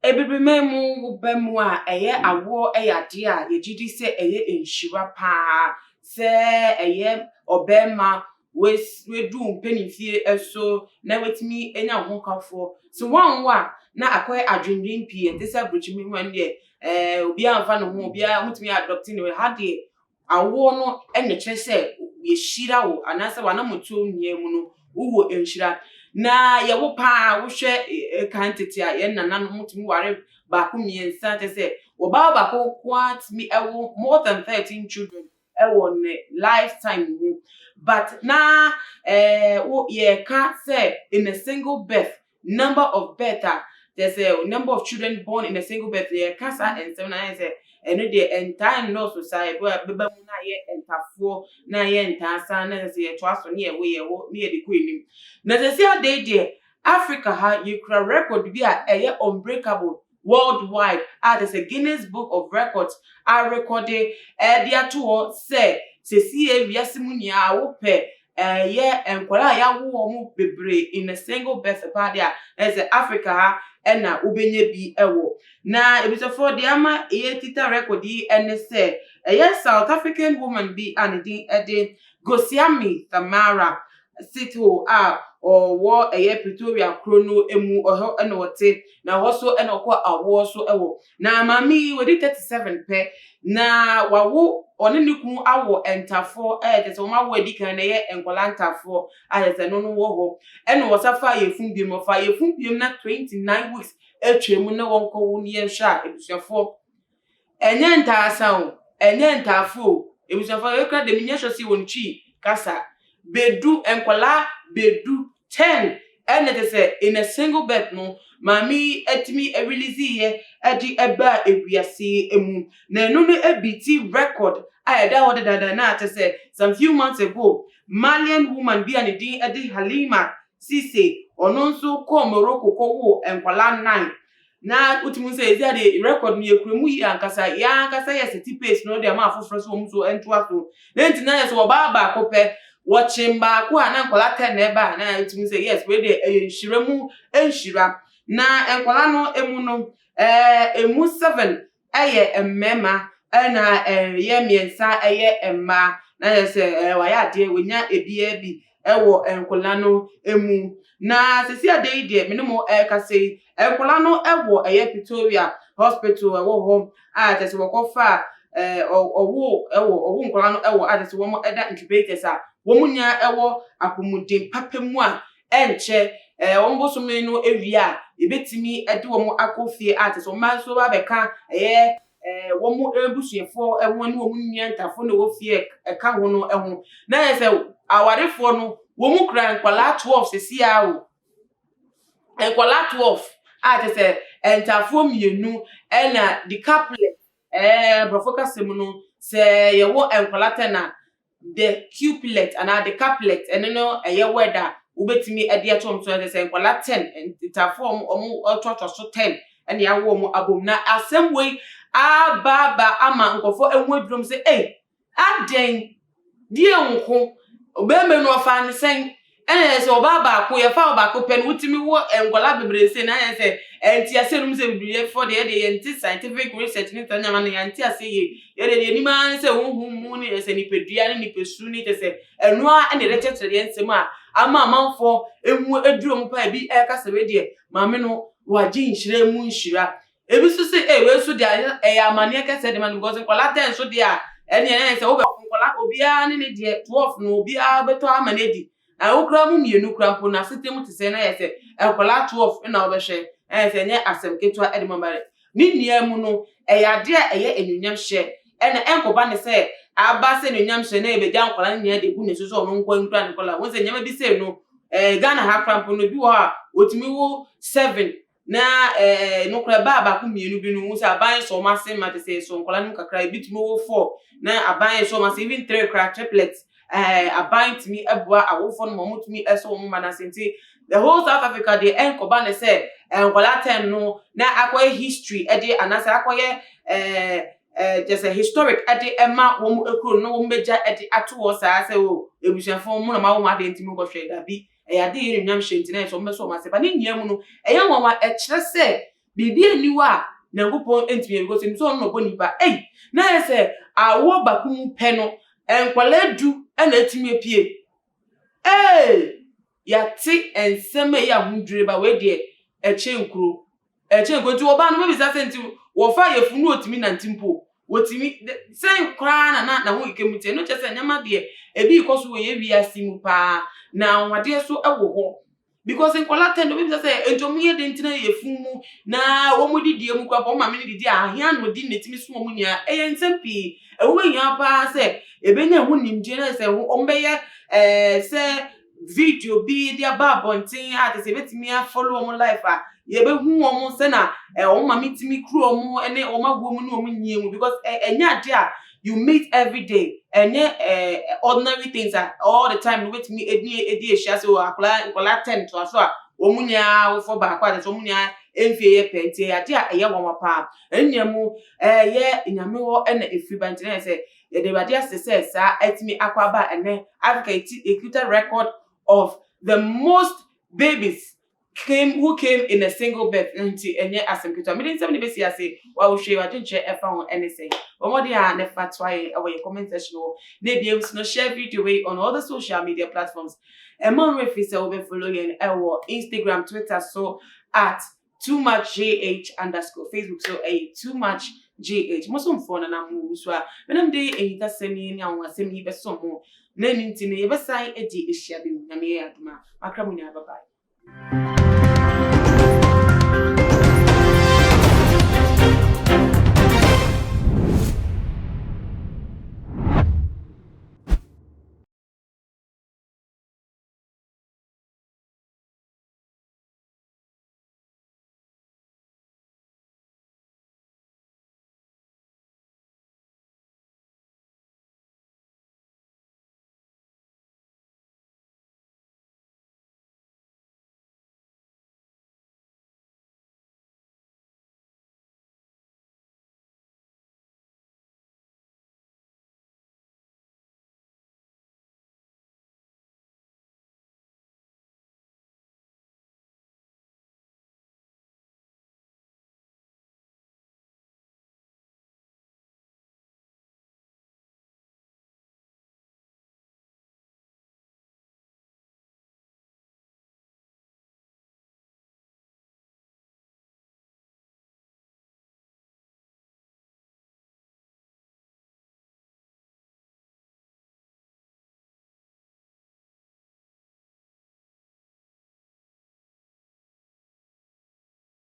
Ebibimemu bemu a eye awo eyade a yegidi se eye enhira pa se eye obema wedu mpenifie eso na wetimi enya honkafo so wanwa na akoy adwendwen pie ntese abrochimi hwande obi anfa no ho obi a mutimi adopt ni we hade awo no ene kire se yehira wo anase wana moto nyiemu no wo enhira na yewo pa wo hwe quantity a ye nana no mutumi ware ba ko miensa te se wo ba ba ko kwat mi ewo more than 13 children ewo ne lifetime but na wo ye can say in a single birth number of birth there's a number of children born in a single birth ye cancer and 7 say eno the entire no society beba mu na ye entafo na ye entasa na se ye twaso ne ye wo ne ye de ko enim na se sia dey Africa ha you can record be a unbreakable worldwide there's a Guinness Book of Records are recorded dia to say se si ewiase mu nya wo pe ye enkwala ya wo mu bebre in a single birth pa dia as Africa ha na ubenye bi ewo na ebisofo de ama tita record yi ene se South African woman bi anidi ede Gosiami Tamara Sito or war Pretoria chrono emu oho ene wote na hoso ene okwa awo so ewo na mami we 37 pe na wawo one niku awo entafo tese o ma wo edikan na ye enkola ntafo tese no wo ho ene wo safa yefun mo fa yefun na 29 weeks etwemu na wonko wo ne hwa ebusuafo enye ntasa o enye ntafo ebusuafo ekra de minya hwose wonchi kasa bedu enkola bedu 10 ene tese in a single bed no mami etimi release ye edi eba ewiase emu na eno no ebiti record ayeda wode dada na tese some few months ago Malian woman bi anedi edi Halima Sise ononso ko Morocco ko wo enkwala 9 na utimu se ezi ade record ni ekremu yi ankasa ya seti pace no de ma afoforo so mu so entoa so na ntina ye so oba ba kope watching ba ko ana enkwala 10 na eba na utimu se yes we de enhiremu enhira na enkwala no emu no emu 7 eye emmema na ye miensa eye emma na ye se waya de wonya ebia bi ewo enkwala no emu na sesi ade ide minimo kase enkwala no ewo Pretoria hospital ewo home tese wokofa owo enkwala no ewo tese wo mo eda incubators wo munya ewo apomuden papemu enche ombosume no ewia ebetimi ede wo mo akofie tese wo ma so ba beka wo mo ebusuefo ewo ne wo munya ntafo ne wo fie eka ho no eho na yese awarefo no wo mu kra enkwala 12 sesi o enkwala 12 tese entafo mienu na the couplet brofoka semu no se ye wo enkwala 10 the couplet and the couplet no weather ubetimi ede atom so tese enkwala 10 entafo omu otwotwo so 10 ene ya wo mu abom na asem baba ama nkofo enwedrum se aden die nko obeme no fa nsen ene se obaba ko ye fa obako pen wutimi wo engola bebre se na se enti asenum se biye for the scientific research ni tanya man ya enti ase ye de ni man se hunhum ni se ni pedua ni pesu ni te se enua ene rechetre de nsem ama amanfo emu edurum pa bi kasa we de maame no waji nhire mu nhira ebi so se we so dia amane kese de man because kwala ten so dia ene se wo be kwala obia ne de 12 no obia beto amane di na okra mu mienu krampo na sitem tese na yese kwala 12 na obehwe se nye asem ketwa ede mabare ni niamu no ade enyunyam hye ene enkoba ne se aba se enyunyam hye na ebeja kwala ne de bu ne so no nkwa nkura ne kwala won se nyama bi se no Ghana ha krampo no bi wo otimi wo 7 na nokra baba ku mienu bi no se aban so ma se ma se so nkola no kakra bitimi wo 4 na aban so ma se even 3 crack triplets aban timi ebua awofo no mutumi eso mo mana senti the whole South Africa dey enkoba ne se nkola 10 no na akoye history ede anasa akoye just a historic ede ema wo mu ekro no wo meja ede ato wo sa se o ebusuafo mo na ma wo ma de ntimi go hwe da bi ade yiri nyam hye ntina so mmeso ma se ba ne nyiamu no eya nwa e kire se bibi aniwa Nyankopɔn entimi because nso no bo nipa na yese awo bakum pe no enkwala du na etimi epie yati enseme ya hundre ba we de echenkro ti oba no be bisa senti wo fa yefunu otimi na ntimpo wotimi say kra na ho ikemutie no chese nyama de ebi ikoso we ye wiase mu pa na wade so ewo ho because nkwala tendo be bisa say entomu ye de ntina yefumu na wo mu didie mu kwa ma me didie ahia no di netimi so mu nya ensempi ewo nya pa say ebenya hu nimje na say ombeye say video bi dia babontin ate se betimi a follow on life ye be hu omo se na o ma mitimi kru omo ene o ma gwo mu na omo nyie mu because enya ade a you meet every day enye ordinary things all the time betimi edi ehia se o akola 10 to aso a omo nya wo for ba kwa so omo nya emfie ye penti ade a eye wo pa enya mu ye nyame wo ena efri ba ntina se ye de bade asese sa etimi akwaba ene Africa a record of the most babies who came in a single birth until enye asemkito me den 70 besi ase wa wo hwe wa dwenche efa ho anything omodi a ne fatwae our comment section na be able to share video way on all the social media platforms emon refi se we follow yen ewo Instagram Twitter so at @toomuchgh_ Facebook so @toomuchgh mo so mfo na mu so a menam de ehita semi ni anwa semi be so mo na ninti ne ye be sai edi ehia be nyame ya aduma akra mu nya bye bye.